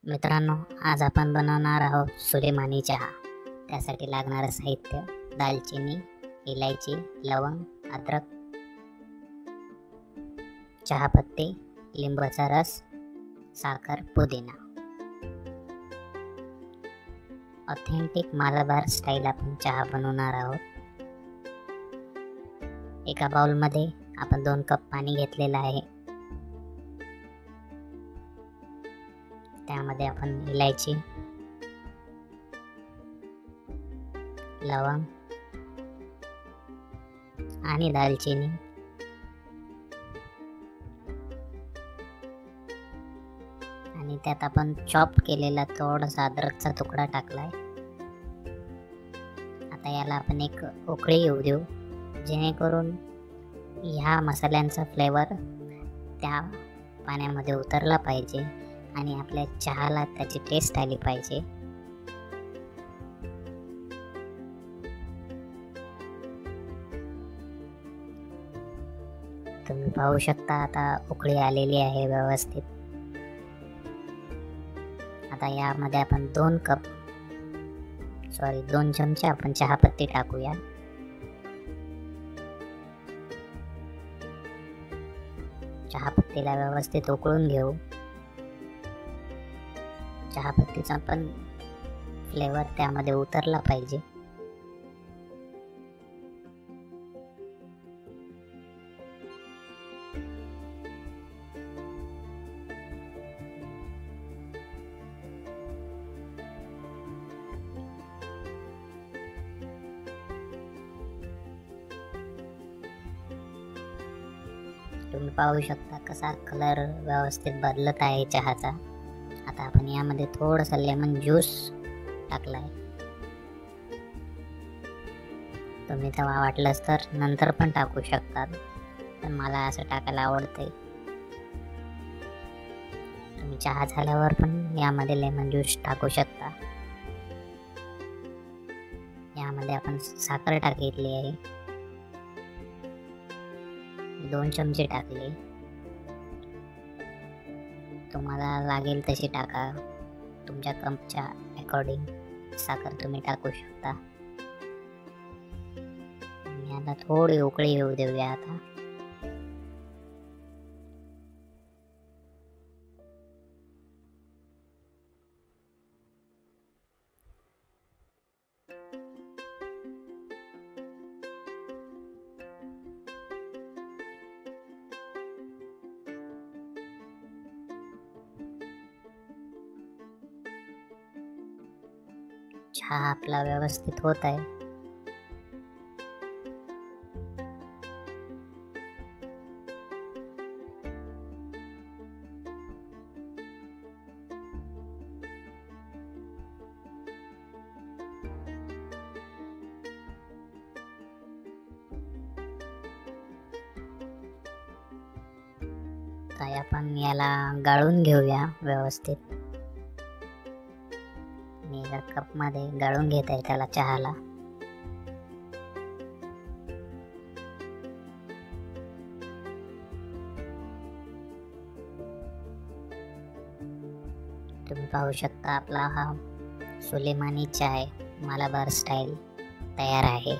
मित्रांनो, आज आपण बनवणार आहोत सुलेमानी चहा। त्यासाठी लागणारे साहित्य: दालचिनी, इलायची, लवंग, अद्रक, चहापत्ती, लिंबाचा रस, साखर, पुदिना। ऑथेंटिक मालाबार स्टाईल आपण चहा बनवणार आहोत। एका बाउलमध्ये आपण 2 कप पाणी घेतलेलं आहे। त्यामध्ये आपण इलायची, लवंग आणि दालचिनी आणि त्यात आपण चॉप केलेला थोडासा अद्रकचा तुकडा टाकलाय। आता याला आपण एक उकळी येऊ देऊ, जेणेकरून ह्या मसाल्यांचा फ्लेवर त्या पाण्यामध्ये उतरला पाहिजे आणि आपल्या चहाला त्याची टेस्ट आली पाहिजे। तुम्ही पाहू शकता आता उकळी आलेली आहे व्यवस्थित। आता यामध्ये आपण 2 चमचे आपण चहापत्ती टाकूया। चहापत्तीला व्यवस्थित उकळून घेऊ। चहापत्तीचा पण फ्लेवर त्यामध्ये उतरला पाहिजे। तुम्ही पाहू शकता कसा कलर व्यवस्थित बदलत आहे चहाचा। आता आपण यामध्ये थोडासा लेमन ज्यूस टाकलाय। तुम्ही तेव्हा वाटलंच तर नंतर पण टाकू शकता, पण मला असं टाकायला आवडतंय। तुम्ही चहा झाल्यावर पण यामध्ये लेमन ज्यूस टाकू शकता। यामध्ये आपण साखर टाकली आहे, 2 चमचे टाकले। तुम्हाला लागेल तशी टाका, तुमच्या कपच्या अकॉर्डिंग साखर तुम्ही टाकू शकता। याला थोडी उकळी येऊ देऊया आता। चहा आपला व्यवस्थित होत आहे। आता आपण याला गाळून घेऊया व्यवस्थित। मी एका कप मध्ये गाळून घेत आहे त्याला चहाला। तुम्ही पाहू शकता आपला हा सुलेमानी चाय मालाबार स्टाईल तयार आहे।